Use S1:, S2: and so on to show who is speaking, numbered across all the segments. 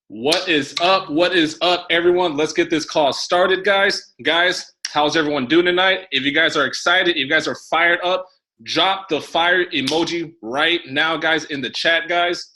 S1: What is up? What is up, everyone? Let's get this call started, guys. Guys, how's everyone doing tonight? If you guys are excited, if you guys are fired up, drop the fire emoji right now, guys, in the chat, guys.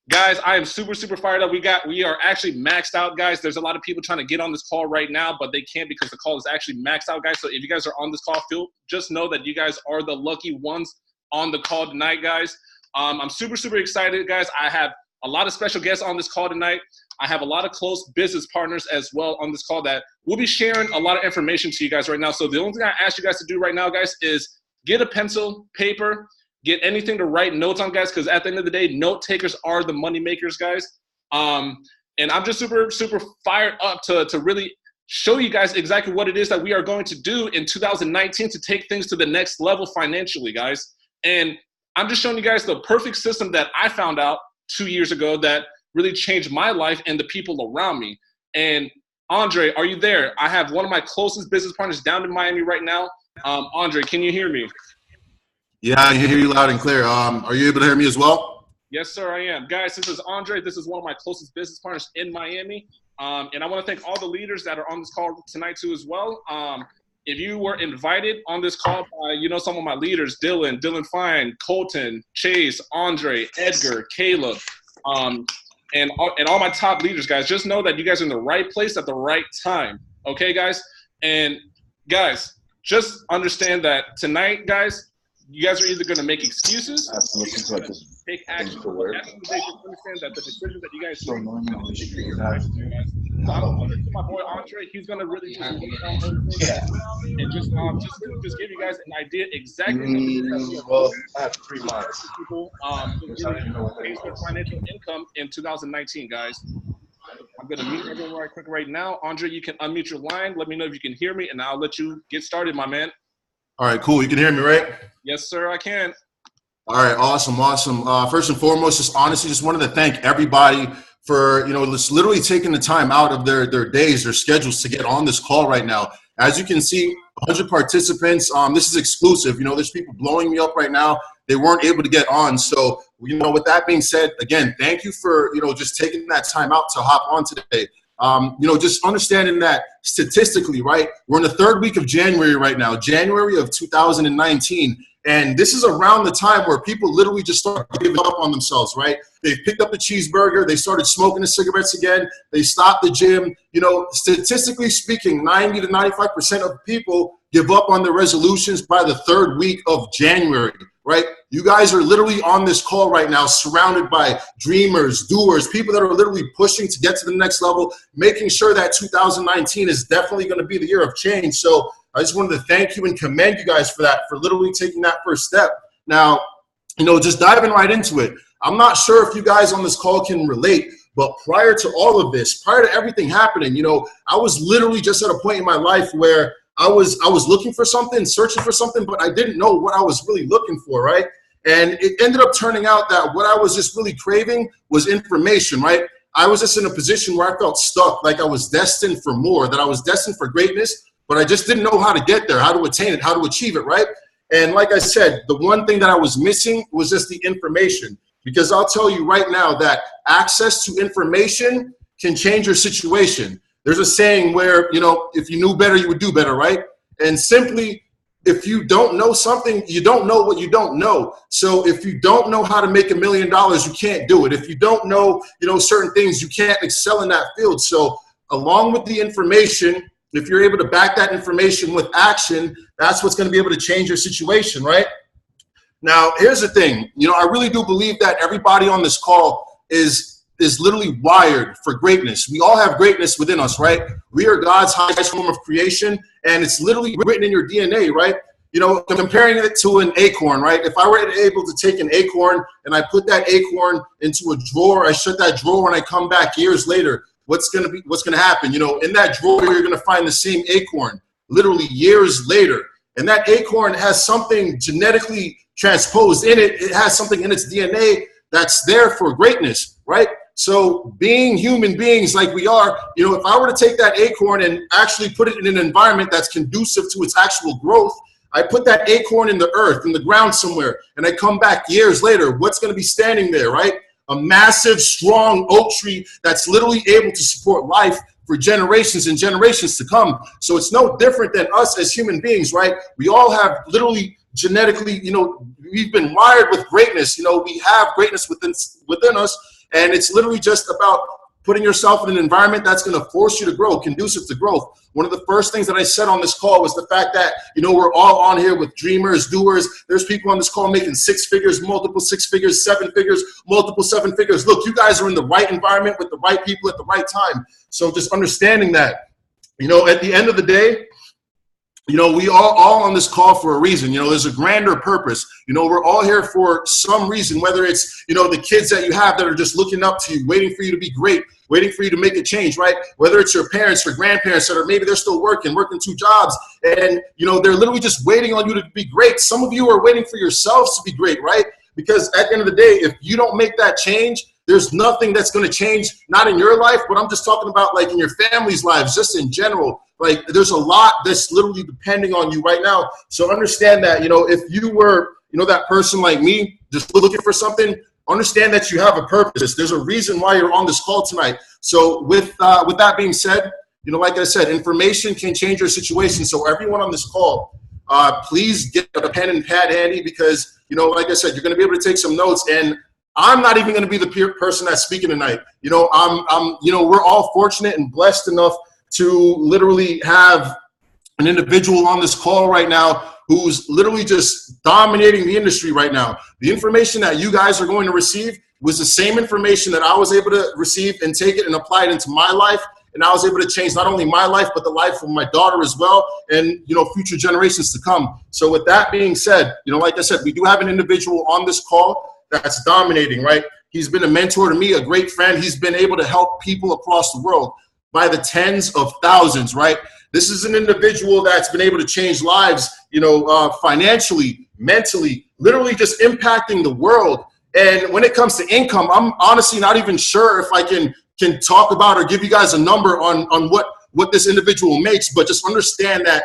S1: Guys, I am super fired up. We are actually maxed out, guys. There's a lot of people trying to get on this call right now, but they can't because the call is actually maxed out, guys. So if you guys are on this call, just know that you guys are the lucky ones on the call tonight, guys. I'm super excited, guys. I have a lot of special guests on this call tonight. I have a lot of close business partners as well on this call that will be sharing a lot of information to you guys right now. So the only thing I ask you guys to do right now, guys, is get a pencil, paper, get anything to write notes on, guys, because at the end of the day, note takers are the money makers, guys. And I'm just super fired up to really show you guys exactly what it is that we are going to do in 2019 to take things to the next level financially, guys. And I'm just showing you guys the perfect system that I found out 2 years ago that really changed my life and the people around me. And Andre, are you there? I have one of my closest business partners down in Miami right now. Andre, can you hear me?
S2: Yeah, I hear you loud and clear. Are you able to hear me as well?
S1: Yes, sir, I am. Guys, this is Andre. This is one of my closest business partners in Miami. And I want to thank all the leaders that are on this call tonight too as well. If you were invited on this call by, some of my leaders, Dylan Fine, Colton, Chase, Andre, Edgar, Caleb, and all my top leaders, guys, just know that you guys are in the right place at the right time. Okay, guys? And guys, just understand that tonight, guys, you guys are either going to make excuses or you're going to take action. Understand that the decisions that you guys make. So I'm going to my boy Andre. He's going to really just and just give you guys an idea exactly.
S3: Well, I have 3 months.
S1: People raise their financial income in 2019, guys. I'm going to mute everyone right quick right now. Andre, you can unmute your line. Let me know if you can hear me, and I'll let you get started, my man.
S2: All right, cool. You can hear me, right?
S1: Yes, sir, I can.
S2: All right, awesome. First and foremost, just wanted to thank everybody for, just literally taking the time out of their days, their schedules to get on this call right now. As you can see, 100 participants. This is exclusive. There's people blowing me up right now. They weren't able to get on. So, with that being said, again, thank you for, just taking that time out to hop on today. Just understanding that statistically, right, we're in the 3rd week of January right now, January of 2019. And this is around the time where people literally just start giving up on themselves, right? They've picked up the cheeseburger. They started smoking the cigarettes again. They stopped the gym. Statistically speaking, 90 to 95% of people give up on their resolutions by the 3rd week of January, right? You guys are literally on this call right now, surrounded by dreamers, doers, people that are literally pushing to get to the next level, making sure that 2019 is definitely going to be the year of change. So I just wanted to thank you and commend you guys for that, for literally taking that first step. Now, just diving right into it. I'm not sure if you guys on this call can relate, but prior to all of this, prior to everything happening, I was literally just at a point in my life where I was looking for something, searching for something, but I didn't know what I was really looking for, right? And it ended up turning out that what I was just really craving was information, right? I was just in a position where I felt stuck, like I was destined for more, that I was destined for greatness, but I just didn't know how to get there, how to attain it, how to achieve it, right? And like I said, the one thing that I was missing was just the information, because I'll tell you right now that access to information can change your situation. There's a saying where, if you knew better, you would do better, right? And simply, if you don't know something, you don't know what you don't know. So if you don't know how to make $1 million, you can't do it. If you don't know, certain things, you can't excel in that field. So along with the information, if you're able to back that information with action, that's what's going to be able to change your situation, right? Now, here's the thing. I really do believe that everybody on this call is literally wired for greatness. We all have greatness within us, right? We are God's highest form of creation, and it's literally written in your DNA, right? Comparing it to an acorn, right? If I were able to take an acorn and I put that acorn into a drawer, I shut that drawer and I come back years later, what's going to happen? In that drawer, you're going to find the same acorn literally years later. And that acorn has something genetically transposed in it. It has something in its DNA that's there for greatness, right? So being human beings like we are, if I were to take that acorn and actually put it in an environment that's conducive to its actual growth, I put that acorn in the earth, in the ground somewhere, and I come back years later, what's going to be standing there, right? a massive, strong oak tree that's literally able to support life for generations and generations to come. So it's no different than us as human beings, right? We all have literally genetically, we've been wired with greatness. We have greatness within us, and it's literally just about putting yourself in an environment that's going to force you to grow, conducive to growth. One of the first things that I said on this call was the fact that, we're all on here with dreamers, doers. There's people on this call making 6 figures, multiple 6 figures, 7 figures, multiple 7 figures. Look, you guys are in the right environment with the right people at the right time. So just understanding that, at the end of the day, we all on this call for a reason. There's a grander purpose. We're all here for some reason, whether it's, the kids that you have that are just looking up to you, waiting for you to be great, waiting for you to make a change, right? Whether it's your parents or grandparents that are maybe they're still working 2 jobs, and, they're literally just waiting on you to be great. Some of you are waiting for yourselves to be great, right? Because at the end of the day, if you don't make that change, there's nothing that's going to change, not in your life, but I'm just talking about like in your family's lives, just in general. Like there's a lot that's literally depending on you right now. So understand that, if you were, that person like me, just looking for something, understand that you have a purpose. There's a reason why you're on this call tonight. So with that being said, like I said, information can change your situation. So everyone on this call, please get a pen and pad handy because, like I said, you're going to be able to take some notes. And I'm not even going to be the person that's speaking tonight. We're all fortunate and blessed enough to literally have an individual on this call right now who's literally just dominating the industry right now. The information that you guys are going to receive was the same information that I was able to receive and take it and apply it into my life. And I was able to change not only my life, but the life of my daughter as well, and future generations to come. So with that being said, like I said, we do have an individual on this call that's dominating, right? He's been a mentor to me, a great friend. He's been able to help people across the world by the tens of thousands, right? This is an individual that's been able to change lives, financially, mentally, literally just impacting the world. And when it comes to income, I'm honestly not even sure if I can talk about or give you guys a number on what this individual makes, but just understand that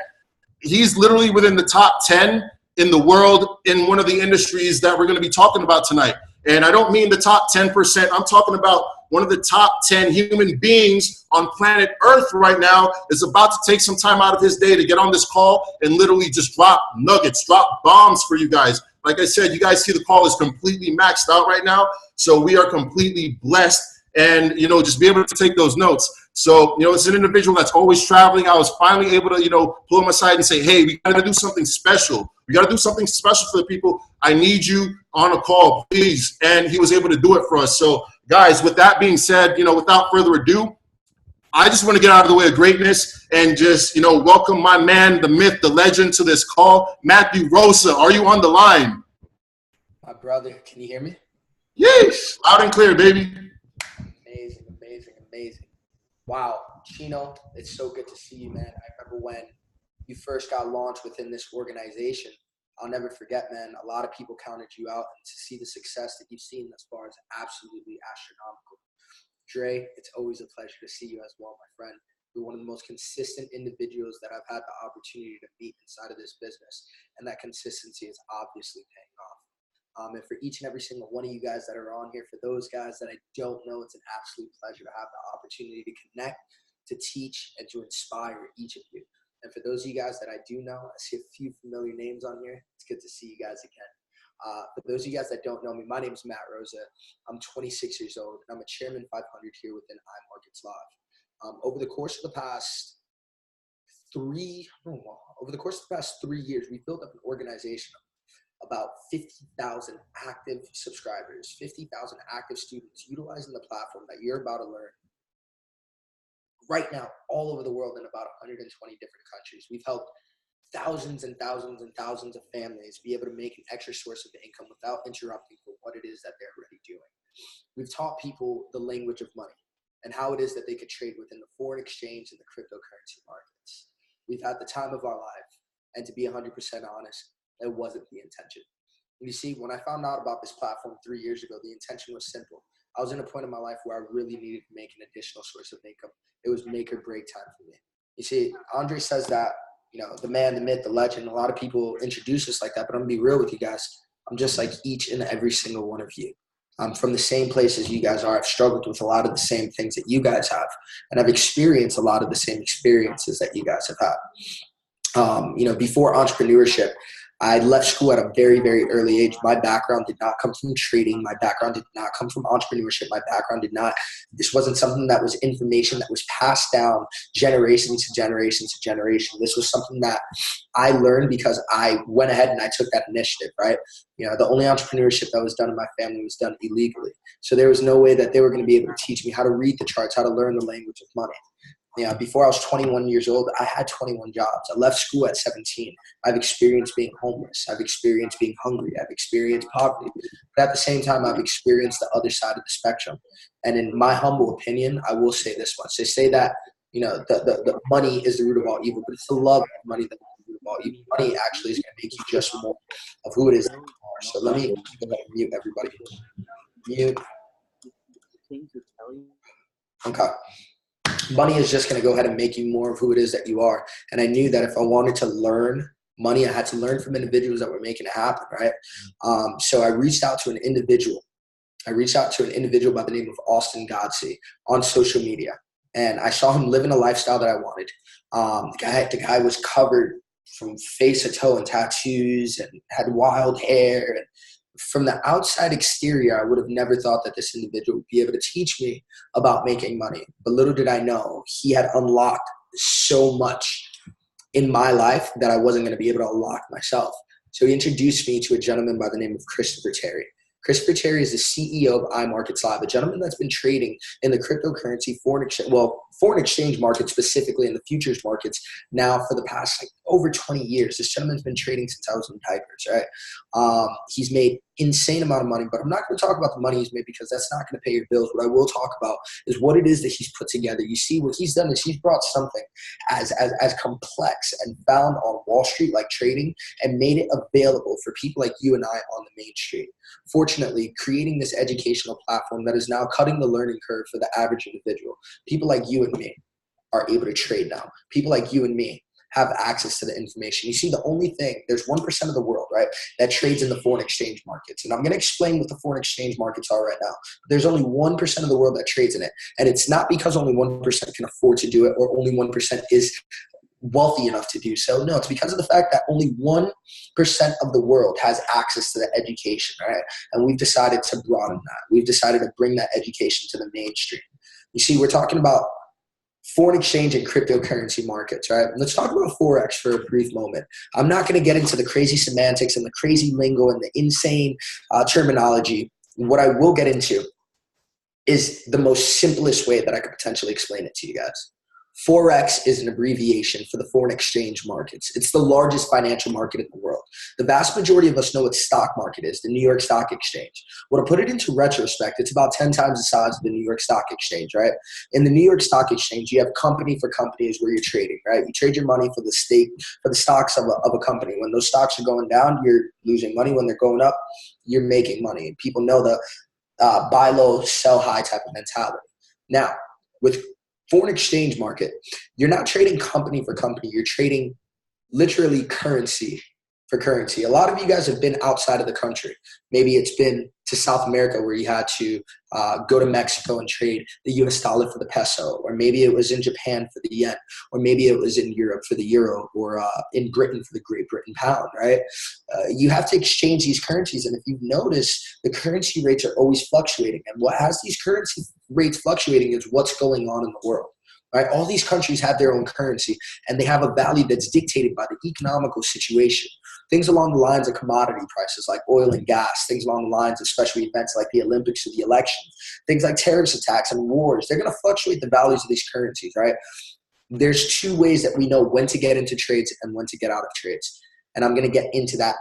S2: he's literally within the top 10 in the world in one of the industries that we're going to be talking about tonight. And I don't mean the top 10%. I'm talking about one of the top 10 human beings on planet Earth right now is about to take some time out of his day to get on this call and literally just drop nuggets, drop bombs for you guys. Like I said, you guys see the call is completely maxed out right now. So we are completely blessed and, just be able to take those notes. So, it's an individual that's always traveling. I was finally able to, pull him aside and say, hey, we got to do something special. We got to do something special for the people. I need you on a call, please. And he was able to do it for us. So, guys, with that being said, without further ado, I just want to get out of the way of greatness and just, welcome my man, the myth, the legend to this call. Matthew Rosa, are you on the line?
S4: My brother, can you hear me?
S2: Yes, loud and clear, baby.
S4: Amazing. Wow, Chino, it's so good to see you, man. I remember when you first got launched within this organization. I'll never forget, man, a lot of people counted you out, and to see the success that you've seen thus far is absolutely astronomical. Dre, it's always a pleasure to see you as well, my friend. You're one of the most consistent individuals that I've had the opportunity to meet inside of this business, and that consistency is obviously paying off. And for each and every single one of you guys that are on here, for those guys that I don't know, it's an absolute pleasure to have the opportunity to connect, to teach, and to inspire each of you. And for those of you guys that I do know, I see a few familiar names on here. It's good to see you guys again. For those of you guys that don't know me, my name is Matt Rosa. I'm 26 years old, and I'm a Chairman 500 here within iMarkets Live. Over the course of the past 3 years, we built up an organization of about 50,000 active subscribers, 50,000 active students utilizing the platform that you're about to learn right now all over the world in about 120 different countries. We've helped thousands and thousands and thousands of families be able to make an extra source of income without interrupting for what it is that they're already doing. We've taught people the language of money and how it is that they could trade within the foreign exchange and the cryptocurrency markets. We've had the time of our life, and to be 100% honest, that wasn't the intention. And you see, when I found out about this platform 3 years ago, the intention was simple. I was in a point in my life where I really needed to make an additional source of income. It was make or break time for me. You see, Andre says that, the man, the myth, the legend, a lot of people introduce us like that, but I'm going to be real with you guys. I'm just like each and every single one of you. I'm from the same place as you guys are. I've struggled with a lot of the same things that you guys have, and I've experienced a lot of the same experiences that you guys have had. Before entrepreneurship, I left school at a very, very early age. My background did not come from trading. My background did not come from entrepreneurship. This wasn't something that was information that was passed down generation to generation to generation. This was something that I learned because I went ahead and I took that initiative, right? The only entrepreneurship that was done in my family was done illegally. So there was no way that they were going to be able to teach me how to read the charts, how to learn the language of money. Before I was 21 years old, I had 21 jobs. I left school at 17. I've experienced being homeless. I've experienced being hungry. I've experienced poverty. But at the same time, I've experienced the other side of the spectrum. And in my humble opinion, I will say this much. They say that, the money is the root of all evil, but it's the love of money that is the root of all evil. Money actually is going to make you just more of who it is that you are. So let me go ahead and mute everybody. Mute. Okay. Money is just going to go ahead and make you more of who it is that you are. And I knew that if I wanted to learn money, I had to learn from individuals that were making it happen, right? So I reached out to an individual. by the name of Austin Godsey on social media. And I saw him living a lifestyle that I wanted. The guy was covered from face to toe in tattoos and had wild hair. And from the outside exterior, I would have never thought that this individual would be able to teach me about making money. But little did I know, he had unlocked so much in my life that I wasn't going to be able to unlock myself. So he introduced me to a gentleman by the name of Christopher Terry. Christopher Terry is the CEO of iMarkets Live, a gentleman that's been trading in the cryptocurrency foreign exchange market, specifically in the futures markets now for the past over 20 years. This gentleman's been trading since I was in diapers, right? He's made insane amount of money, but I'm not going to talk about the money he's made because that's not going to pay your bills. What I will talk about is what it is that he's put together. You see, what he's done is he's brought something as complex and found on Wall Street like trading and made it available for people like you and I on the main street. Fortunately, creating this educational platform that is now cutting the learning curve for the average individual. People like you and me are able to trade now. People like you and me have access to the information. You see, the only thing, there's 1% of the world, right, that trades in the foreign exchange markets. And I'm going to explain what the foreign exchange markets are right now. There's only 1% of the world that trades in it. And it's not because only 1% can afford to do it or only 1% is wealthy enough to do so. No, it's because of the fact that only 1% of the world has access to the education, right? And we've decided to broaden that. We've decided to bring that education to the mainstream. You see, we're talking about foreign exchange and cryptocurrency markets, right? Let's talk about Forex for a brief moment. I'm not going to get into the crazy semantics and the crazy lingo and the insane terminology. What I will get into is the most simplest way that I could potentially explain it to you guys. Forex is an abbreviation for the foreign exchange markets. It's the largest financial market in the world. The vast majority of us know what stock market is, the New York Stock Exchange. Well, to put it into retrospect, it's about 10 times the size of the New York Stock Exchange, right? In the New York Stock Exchange, you have company for companies where you're trading, right? You trade your money for the stocks of a company. When those stocks are going down, you're losing money. When they're going up, you're making money. And people know the buy low, sell high type of mentality. Now, with foreign exchange market, you're not trading company for company. You're trading literally currency for currency. A lot of you guys have been outside of the country. Maybe it's been to South America where you had to go to Mexico and trade the US dollar for the peso, or maybe it was in Japan for the yen, or maybe it was in Europe for the euro, or in Britain for the Great Britain pound, right? You have to exchange these currencies, and if you've noticed, the currency rates are always fluctuating, and what has these currency rates fluctuating is what's going on in the world. Right? All these countries have their own currency, and they have a value that's dictated by the economical situation. Things along the lines of commodity prices like oil and gas, things along the lines of special events like the Olympics or the elections, things like terrorist attacks and wars, they're going to fluctuate the values of these currencies, right? There's two ways that we know when to get into trades and when to get out of trades, and I'm going to get into that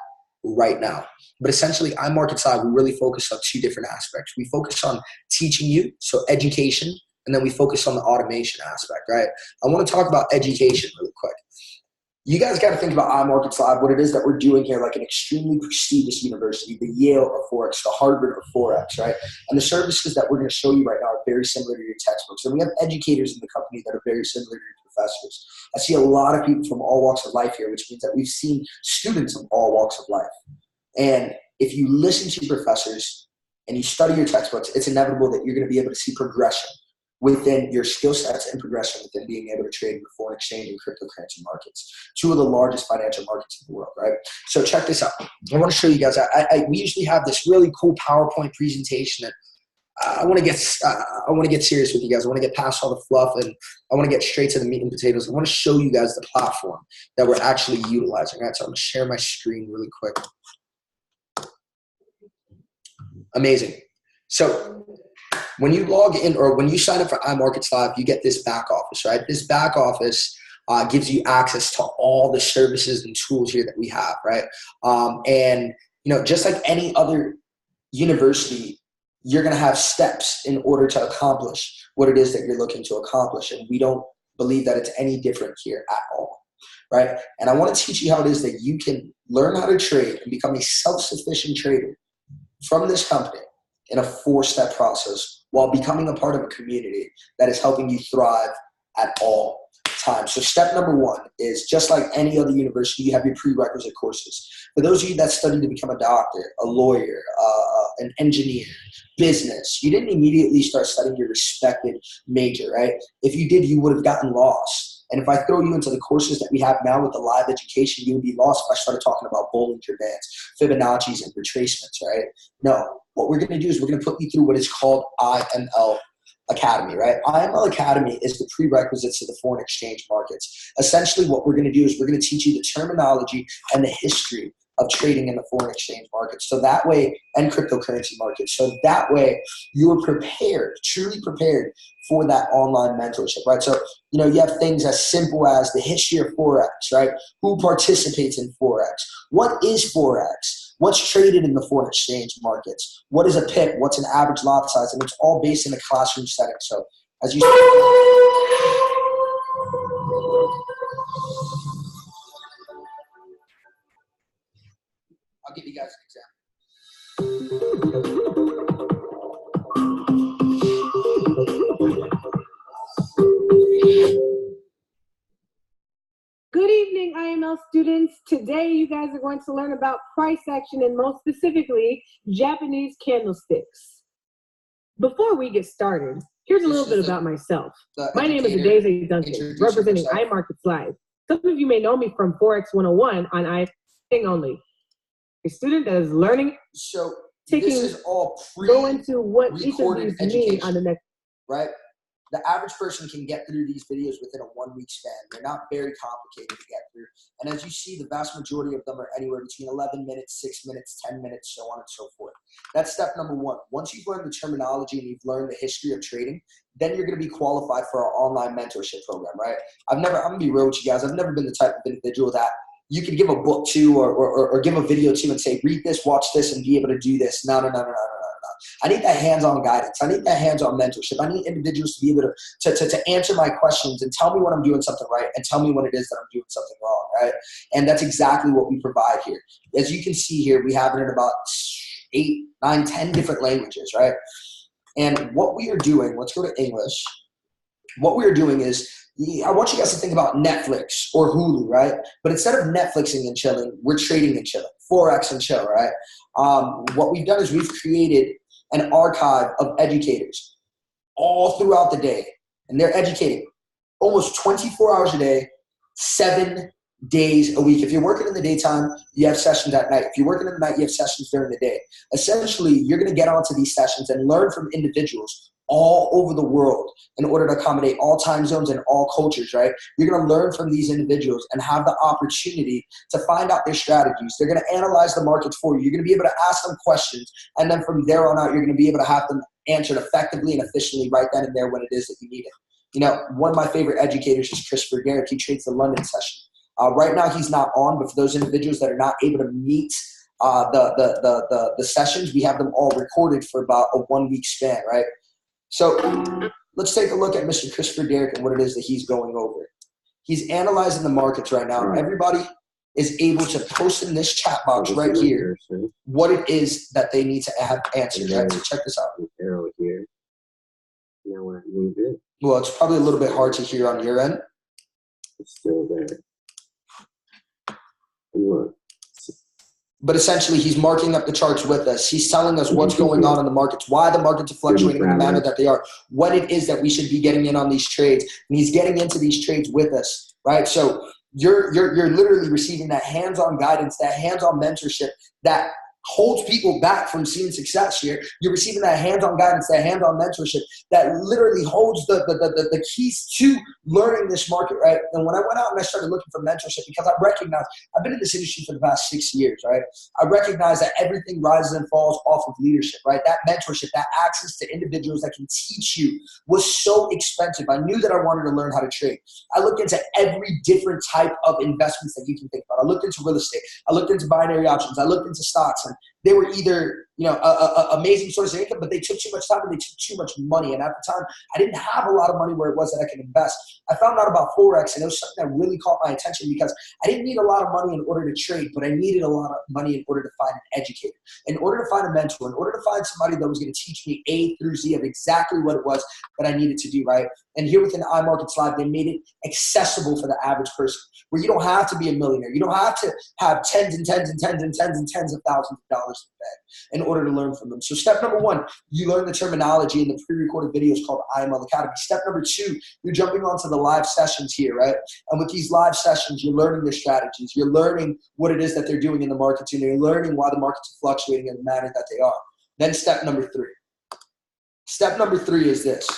S4: right now. But essentially, iMarkets Live, we really focus on two different aspects. We focus on teaching you, so education, and then we focus on the automation aspect, right? I want to talk about education really quick. You guys got to think about iMarkets Live, what it is that we're doing here, like an extremely prestigious university, the Yale of Forex, the Harvard of Forex, right? And the services that we're going to show you right now are very similar to your textbooks. And we have educators in the company that are very similar to your professors. I see a lot of people from all walks of life here, which means that we've seen students of all walks of life. And if you listen to your professors, and you study your textbooks, it's inevitable that you're going to be able to see progression within your skill sets and progression within being able to trade in the foreign exchange and cryptocurrency markets, two of the largest financial markets in the world, right? So check this out. I want to show you guys. We usually have this really cool PowerPoint presentation, and I want to get serious with you guys. I want to get past all the fluff, and I want to get straight to the meat and potatoes. I want to show you guys the platform that we're actually utilizing. Right? So I'm going to share my screen really quick. Amazing. So when you log in or when you sign up for iMarkets Live, you get this back office, right? This back office gives you access to all the services and tools here that we have, right? And, just like any other university, you're going to have steps in order to accomplish what it is that you're looking to accomplish. And we don't believe that it's any different here at all, right? And I want to teach you how it is that you can learn how to trade and become a self-sufficient trader from this company in a 4-step process while becoming a part of a community that is helping you thrive at all times. So step number 1 is, just like any other university, you have your prerequisite courses. For those of you that study to become a doctor, a lawyer, an engineer, business, you didn't immediately start studying your respected major, right? If you did, you would have gotten lost. And if I throw you into the courses that we have now with the live education, you would be lost if I started talking about Bollinger Bands, Fibonacci's, and retracements, right? No, what we're going to do is we're going to put you through what is called IML Academy, right? IML Academy is the prerequisites to the foreign exchange markets. Essentially, what we're going to do is we're going to teach you the terminology and the history of trading in the foreign exchange markets. So that way, and cryptocurrency markets. So that way, you are prepared, truly prepared for that online mentorship, right? So, you have things as simple as the history of Forex, right? Who participates in Forex? What is Forex? What's traded in the foreign exchange markets? What is a pip? What's an average lot size? And it's all based in a classroom setting. So as you I'll give you guys an example.
S5: Good evening, IML students. Today, you guys are going to learn about price action and most specifically, Japanese candlesticks. Before we get started, here's a little bit about myself. My name is Adaise Duncan, representing iMarkets Live. Some of you may know me from Forex 101 on iThing Only. A student that is learning,
S4: so
S5: taking,
S4: this is all
S5: go into what each of these mean on the next.
S4: Right? The average person can get through these videos within a 1-week span. They're not very complicated to get through. And as you see, the vast majority of them are anywhere between 11 minutes, 6 minutes, 10 minutes, so on and so forth. That's step number 1. Once you've learned the terminology and you've learned the history of trading, then you're going to be qualified for our online mentorship program, right? I'm going to be real with you guys. I've never been the type of individual that you can give a book to or give a video to and say, read this, watch this, and be able to do this. No. I need that hands-on guidance. I need that hands-on mentorship. I need individuals to be able to answer my questions and tell me when I'm doing something right and tell me when it is that I'm doing something wrong, right? And that's exactly what we provide here. As you can see here, we have it in about 8, 9, 10 different languages, right? And what we are doing, let's go to English. What we are doing is, I want you guys to think about Netflix or Hulu, right? But instead of Netflixing and chilling, we're trading and chilling, Forex and chill, right? What we've done is we've created an archive of educators all throughout the day. And they're educating almost 24 hours a day, 7 days a week. If you're working in the daytime, you have sessions at night. If you're working in the night, you have sessions during the day. Essentially, you're going to get onto these sessions and learn from individuals all over the world in order to accommodate all time zones and all cultures, right? You're going to learn from these individuals and have the opportunity to find out their strategies. They're going to analyze the markets for you. You're going to be able to ask them questions. And then from there on out, you're going to be able to have them answered effectively and efficiently right then and there when it is that you need it. One of my favorite educators is Christopher Garrick. He trades the London session. Right now, he's not on, but for those individuals that are not able to meet the sessions, we have them all recorded for about a 1-week span, right? So let's take a look at Mr. Christopher Garrick and what it is that he's going over. He's analyzing the markets right now. Everybody is able to post in this chat box right here what it is that they need to have answered. Right? So check this out.
S6: Arrow here. Now when I move it,
S4: well, it's probably a little bit hard to hear on your end.
S6: it's still there. And look,
S4: But essentially, he's marking up the charts with us. He's telling us what's going on in the markets, why the markets are fluctuating in the manner that they are, what it is that we should be getting in on these trades. And he's getting into these trades with us, right? So you're literally receiving that hands-on guidance, that hands-on mentorship that holds people back from seeing success here. You're receiving that hands-on guidance, that hands-on mentorship that literally holds the keys to learning this market, right? And when I went out and I started looking for mentorship, because I recognized I've been in this industry for the past 6 years, right? I recognize that everything rises and falls off of leadership, right? That mentorship, that access to individuals that can teach you was so expensive. I knew that I wanted to learn how to trade. I looked into every different type of investments that you can think about. I looked into real estate. I looked into binary options. I looked into stocks. And they were either, a amazing source of income, but they took too much time and they took too much money. And at the time, I didn't have a lot of money where it was that I could invest. I found out about Forex, and it was something that really caught my attention because I didn't need a lot of money in order to trade, but I needed a lot of money in order to find an educator, in order to find a mentor, in order to find somebody that was going to teach me A through Z of exactly what it was that I needed to do, right? And here within iMarkets Live, they made it accessible for the average person, where you don't have to be a millionaire. You don't have to have tens and tens and tens and tens and tens of thousands of dollars in the bank in order to learn from them. So step number one, you learn the terminology in the pre-recorded videos called IML Academy. Step number two, you're jumping onto the live sessions here, right? And with these live sessions, you're learning their strategies. You're learning what it is that they're doing in the markets, and you're learning why the markets are fluctuating in the manner that they are. Then step number three. Step number three is this.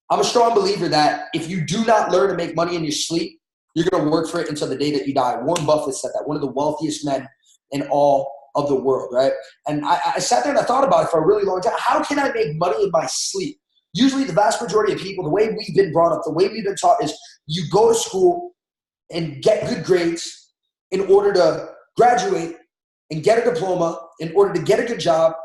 S4: I'm a strong believer that if you do not learn to make money in your sleep, you're going to work for it until the day that you die. Warren Buffett said that, one of the wealthiest men in all of the world, right? And I sat there and I thought about it for a really long time. How can I make money in my sleep? Usually the vast majority of people, the way we've been brought up, the way we've been taught is you go to school and get good grades in order to graduate and get a diploma, in order to get a good job,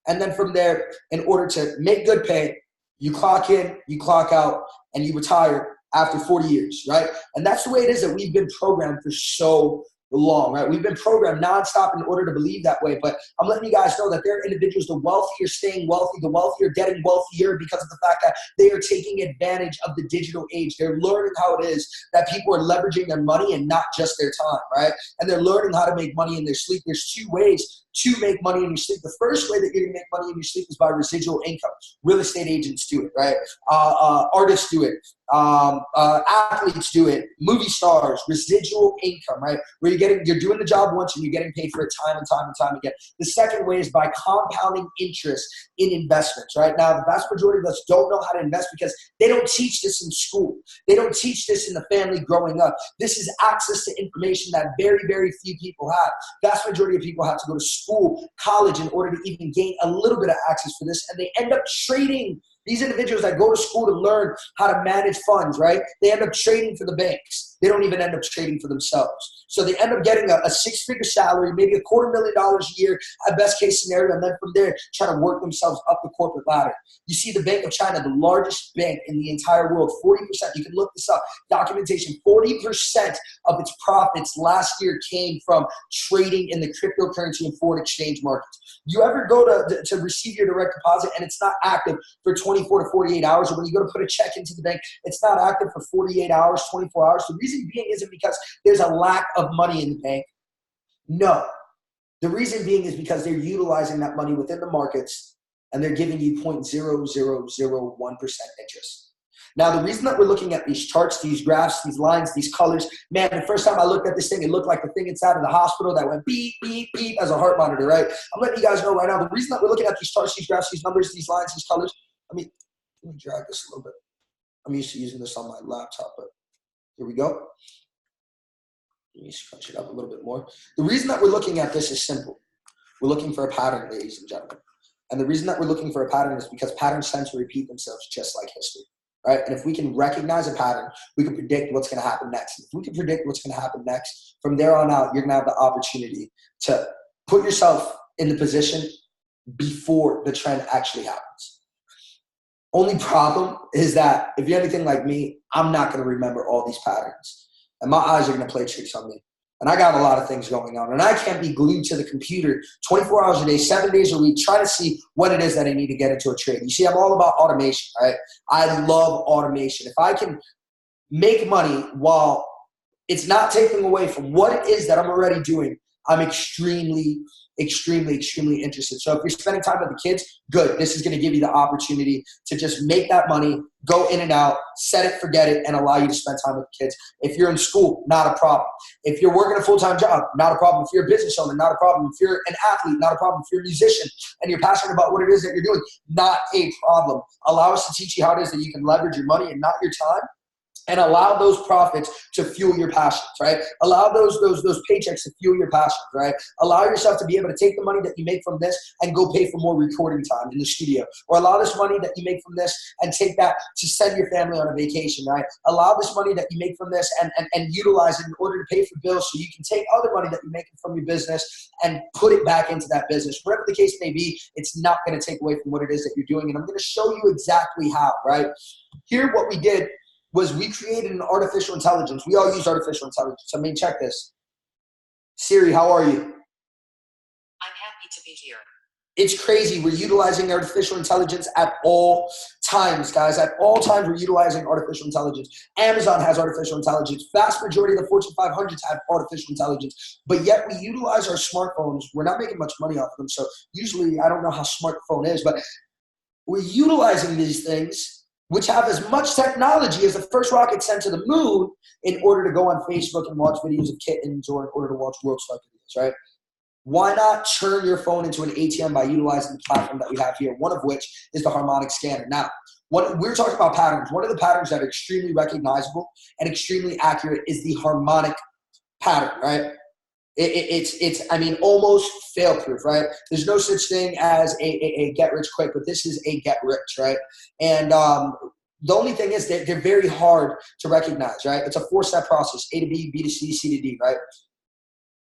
S4: and then from there, in order to make good pay, you clock in, you clock out, and you retire after 40 years, right? And that's the way it is that we've been programmed for so long, right? We've been programmed nonstop in order to believe that way. But I'm letting you guys know that there are individuals, the wealthier staying wealthy, the wealthier getting wealthier because of the fact that they are taking advantage of the digital age. They're learning how it is that people are leveraging their money and not just their time, right? And they're learning how to make money in their sleep. There's two ways to make money in your sleep. The first way that you're going to make money in your sleep is by residual income. Real estate agents do it, right? Artists do it. Athletes do it. Movie stars, residual income, right? Where you're doing the job once and you're getting paid for it time and time and time again. The second way is by compounding interest in investments, right? Now, the vast majority of us don't know how to invest because they don't teach this in school. They don't teach this in the family growing up. This is access to information that very, very few people have. Vast majority of people have to go to school, college in order to even gain a little bit of access for this, and they end up trading. These individuals that go to school to learn how to manage funds, right? They end up trading for the banks. They don't even end up trading for themselves. So they end up getting a six-figure salary, maybe $250,000 a year at best case scenario, and then from there trying to work themselves up the corporate ladder. You see the Bank of China, the largest bank in the entire world, 40%, you can look this up, documentation, 40% of its profits last year came from trading in the cryptocurrency and foreign exchange markets. You ever go to receive your direct deposit and it's not active for 24 to 48 hours, or when you go to put a check into the bank, it's not active for 48 hours, 24 hours. The reason being isn't because there's a lack of money in the bank. No. The reason being is because they're utilizing that money within the markets and they're giving you 0.0001% interest. Now, the reason that we're looking at these charts, these graphs, these lines, these colors, man, the first time I looked at this thing, it looked like the thing inside of the hospital that went beep, beep, beep as a heart monitor, right? I'm letting you guys know right now, the reason that we're looking at these charts, these graphs, these numbers, these lines, these colors, let me drag this a little bit. I'm used to using this on my laptop, but here we go. Let me scrunch it up a little bit more. The reason that we're looking at this is simple. We're looking for a pattern, ladies and gentlemen. And the reason that we're looking for a pattern is because patterns tend to repeat themselves just like history, right? And if we can recognize a pattern, we can predict what's going to happen next. If we can predict what's going to happen next, from there on out, you're going to have the opportunity to put yourself in the position before the trend actually happens. Only problem is that if you're anything like me, I'm not going to remember all these patterns. And my eyes are going to play tricks on me. And I got a lot of things going on. And I can't be glued to the computer 24 hours a day, 7 days a week, trying to see what it is that I need to get into a trade. You see, I'm all about automation, right? I love automation. If I can make money while it's not taking away from what it is that I'm already doing, I'm extremely interested. So if you're spending time with the kids, good. This is going to give you the opportunity to just make that money, go in and out, set it, forget it, and allow you to spend time with the kids. If you're in school, not a problem. If you're working a full-time job, not a problem. If you're a business owner, not a problem. If you're an athlete, not a problem. If you're a musician and you're passionate about what it is that you're doing, not a problem. Allow us to teach you how it is that you can leverage your money and not your time, and allow those profits to fuel your passions, right? Allow those paychecks to fuel your passions, right? Allow yourself to be able to take the money that you make from this and go pay for more recording time in the studio. Or allow this money that you make from this and take that to send your family on a vacation, right? Allow this money that you make from this and utilize it in order to pay for bills, so you can take other money that you're making from your business and put it back into that business. Whatever the case may be, it's not going to take away from what it is that you're doing. And I'm going to show you exactly how, right? Here, what we did was we created an artificial intelligence. We all use artificial intelligence. I mean, check this. Siri, how are you?
S7: I'm happy to be here.
S4: It's crazy. We're utilizing artificial intelligence at all times, guys. At all times, we're utilizing artificial intelligence. Amazon has artificial intelligence. Vast majority of the Fortune 500s have artificial intelligence. But yet we utilize our smartphones. We're not making much money off of them. So usually, I don't know how smart the phone is, but we're utilizing these things, which have as much technology as the first rocket sent to the moon, in order to go on Facebook and watch videos of kittens, or in order to watch World Star videos, right? Why not turn your phone into an ATM by utilizing the platform that we have here, one of which is the harmonic scanner. Now, we're talking about patterns. One of the patterns that are extremely recognizable and extremely accurate is the harmonic pattern, right? It's I mean, almost fail-proof, right? There's no such thing as a get-rich-quick, but this is a get-rich, right? And the only thing is that they're very hard to recognize, right? It's a 4-step process: A to B, B to C, C to D, right?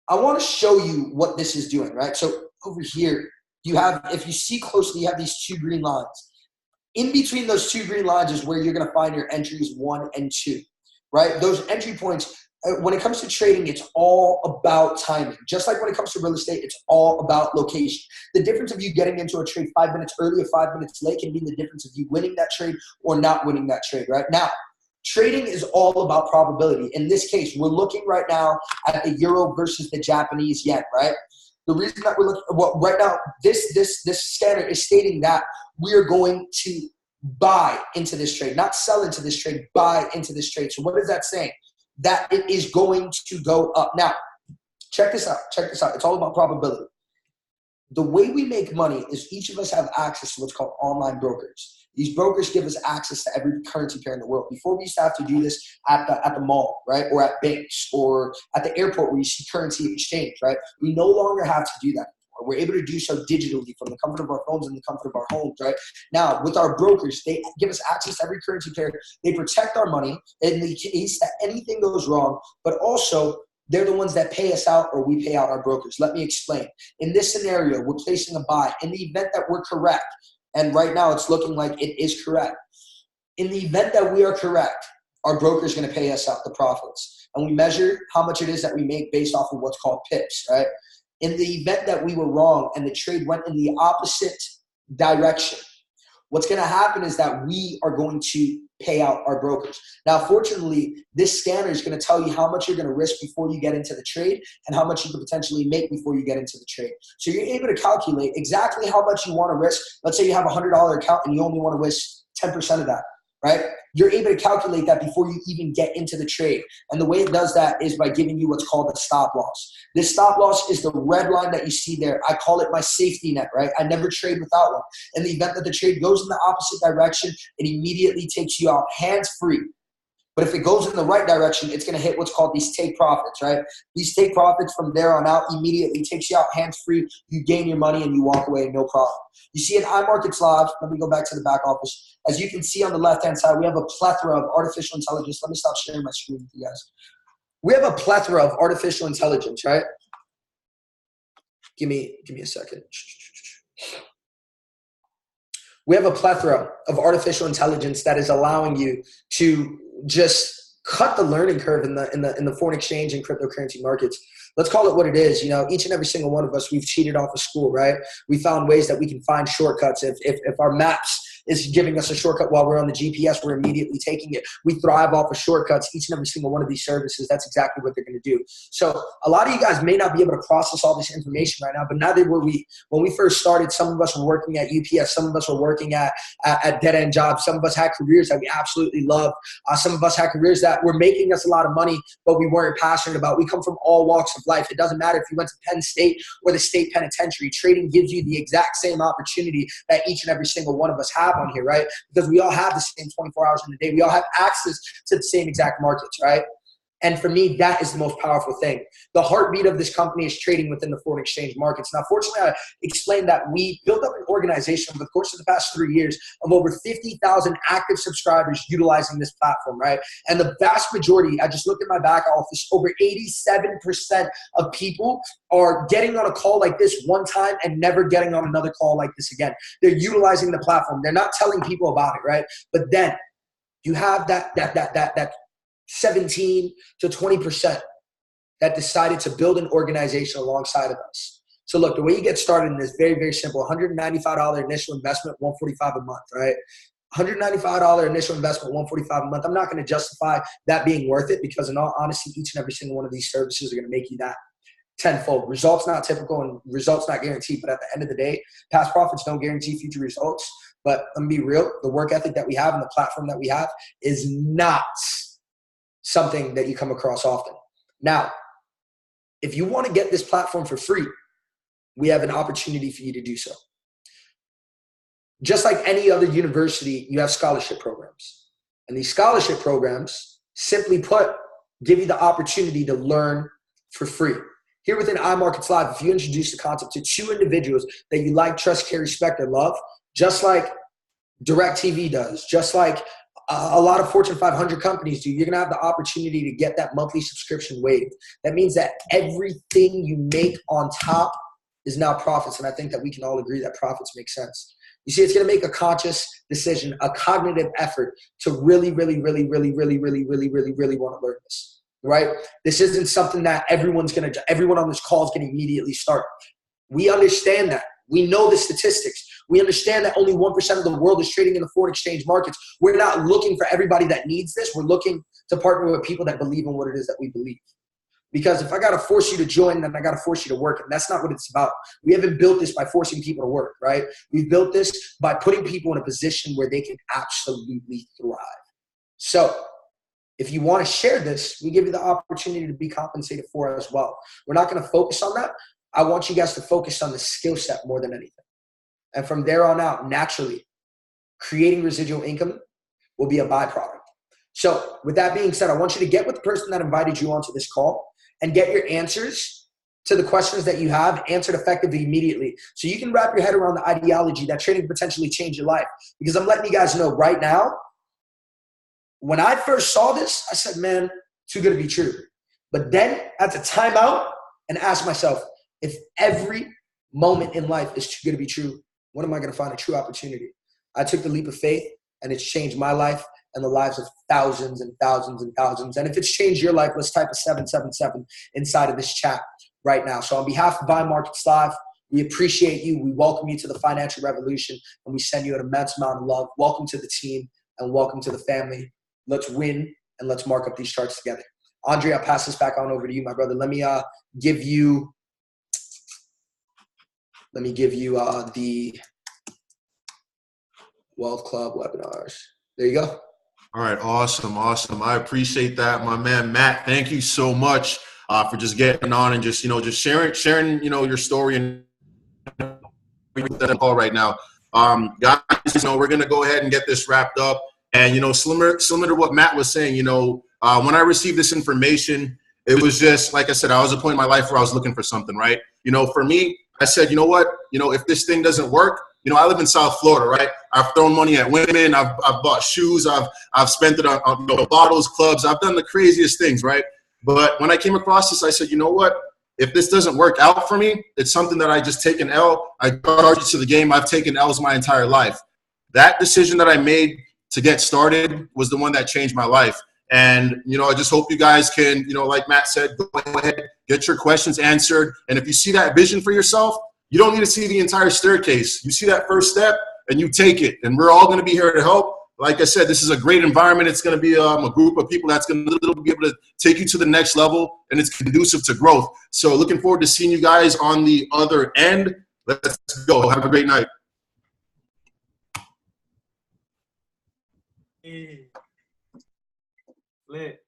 S4: I want to show you what this is doing, right? So over here, you have, if you see closely, you have these 2 green lines. In between those 2 green lines is where you're going to find your entries 1 and 2, right? Those entry points, when it comes to trading, it's all about timing. Just like when it comes to real estate, it's all about location. The difference of you getting into a trade 5 minutes early or 5 minutes late can be the difference of you winning that trade or not winning that trade, right? Now, trading is all about probability. In this case, we're looking right now at the euro versus the Japanese yen, right? The reason that we're looking, well, right now, this scanner is stating that we are going to buy into this trade, not sell into this trade, buy into this trade. So what is that saying? That it is going to go up. Now, check this out. Check this out. It's all about probability. The way we make money is each of us have access to what's called online brokers. These brokers give us access to every currency pair in the world. Before, we used to have to do this at the mall, right? Or at banks, or at the airport where you see currency exchange, right? We no longer have to do that. We're able to do so digitally from the comfort of our phones and the comfort of our homes, right? Now, with our brokers, they give us access to every currency pair. They protect our money in the case that anything goes wrong, but also they're the ones that pay us out, or we pay out our brokers. Let me explain. In this scenario, we're placing a buy. In the event that we're correct, and right now it's looking like it is correct. In the event that we are correct, our broker is going to pay us out the profits. And we measure how much it is that we make based off of what's called pips, right? In the event that we were wrong and the trade went in the opposite direction, what's going to happen is that we are going to pay out our brokers. Now, fortunately, this scanner is going to tell you how much you're going to risk before you get into the trade and how much you could potentially make before you get into the trade. So you're able to calculate exactly how much you want to risk. Let's say you have a $100 account and you only want to risk 10% of that, right? You're able to calculate that before you even get into the trade. And the way it does that is by giving you what's called a stop loss. This stop loss is the red line that you see there. I call it my safety net, right? I never trade without one. In the event that the trade goes in the opposite direction, it immediately takes you out hands-free. But if it goes in the right direction, it's going to hit what's called these take profits, right? These take profits from there on out immediately takes you out hands-free. You gain your money and you walk away, no problem. You see in iMarkets Live, let me go back to the back office. As you can see on the left-hand side, we have a plethora of artificial intelligence. Let me stop sharing my screen with you guys. We have a plethora of artificial intelligence, right? Give me a second. We have a plethora of artificial intelligence that is allowing you to just cut the learning curve in the foreign exchange and cryptocurrency markets. Let's call it what it is. You know, each and every single one of us, we've cheated off of school, right? We found ways that we can find shortcuts. If our maps is giving us a shortcut while we're on the GPS. We're immediately taking it. We thrive off of shortcuts, each and every single one of these services. That's exactly what they're going to do. So a lot of you guys may not be able to process all this information right now, but neither were we. When we first started, some of us were working at UPS. Some of us were working at dead-end jobs. Some of us had careers that we absolutely loved. Some of us had careers that were making us a lot of money, but we weren't passionate about. We come from all walks of life. It doesn't matter if you went to Penn State or the state penitentiary. Trading gives you the exact same opportunity that each and every single one of us have on here, right? Because we all have the same 24 hours in the day. We all have access to the same exact markets, right? And for me, that is the most powerful thing. The heartbeat of this company is trading within the foreign exchange markets. Now, fortunately, I explained that we built up an organization over the course of the past 3 years of over 50,000 active subscribers utilizing this platform, right? And the vast majority, I just looked at my back office, over 87% of people are getting on a call like this one time and never getting on another call like this again. They're utilizing the platform. They're not telling people about it, right? But then you have that 17 to 20% that decided to build an organization alongside of us. So look, the way you get started in this very, very simple. $195 initial investment, $145 a month, right? $195 initial investment, $145 a month. I'm not going to justify that being worth it because in all honesty, each and every single one of these services are going to make you that tenfold. Results not typical and results not guaranteed. But at the end of the day, past profits don't guarantee future results. But let me be real, the work ethic that we have and the platform that we have is not something that you come across often. Now, if you want to get this platform for free, we have an opportunity for you to do so. Just like any other university, you have scholarship programs. And these scholarship programs, simply put, give you the opportunity to learn for free. Here within iMarkets Live, if you introduce the concept to 2 individuals that you like, trust, care, respect, or love, just like DirecTV does, just like a lot of Fortune 500 companies do, you're going to have the opportunity to get that monthly subscription waived. That means that everything you make on top is now profits. And I think that we can all agree that profits make sense. You see, it's going to make a conscious decision, a cognitive effort to really want to learn this, right? This isn't something that everyone on this call is going to immediately start. We understand that. We know the statistics. We understand that only 1% of the world is trading in the foreign exchange markets. We're not looking for everybody that needs this. We're looking to partner with people that believe in what it is that we believe. Because if I got to force you to join, then I got to force you to work. And that's not what it's about. We haven't built this by forcing people to work, right? We've built this by putting people in a position where they can absolutely thrive. So if you want to share this, we give you the opportunity to be compensated for it as well. We're not going to focus on that. I want you guys to focus on the skill set more than anything. And from there on out, naturally, creating residual income will be a byproduct. So with that being said, I want you to get with the person that invited you onto this call and get your answers to the questions that you have answered effectively immediately. So you can wrap your head around the ideology that trading can potentially change your life. Because I'm letting you guys know right now, when I first saw this, I said, man, too good to be true. But then I had to time out and ask myself, if every moment in life is too good to be true, when am I going to find a true opportunity? I took the leap of faith, and it's changed my life and the lives of thousands and thousands and thousands. And if it's changed your life, let's type a 777 inside of this chat right now. So on behalf of iMarkets Live, we appreciate you. We welcome you to the financial revolution, and we send you an immense amount of love. Welcome to the team, and welcome to the family. Let's win, and let's mark up these charts together. Andre, I'll pass this back on over to you, my brother. Let me give you the Wealth Club webinars. There you go.
S2: All right, awesome. I appreciate that, my man Matt. Thank you so much for just getting on and just sharing your story and call right now. Guys, we're gonna go ahead and get this wrapped up. And similar to what Matt was saying, when I received this information, it was just like I said, I was at a point in my life where I was looking for something, right? For me, I said, you know what? If this thing doesn't work, I live in South Florida, right? I've thrown money at women. I've bought shoes. I've spent it on bottles, clubs. I've done the craziest things, right? But when I came across this, I said, you know what? If this doesn't work out for me, it's something that I just take an L. I charge it to the game. I've taken L's my entire life. That decision that I made to get started was the one that changed my life. And, I just hope you guys can, like Matt said, go ahead, get your questions answered. And if you see that vision for yourself, you don't need to see the entire staircase. You see that first step, and you take it. And we're all going to be here to help. Like I said, this is a great environment. It's going to be a group of people that's going to be able to take you to the next level, and it's conducive to growth. So looking forward to seeing you guys on the other end. Let's go. Have a great night.
S6: Lit.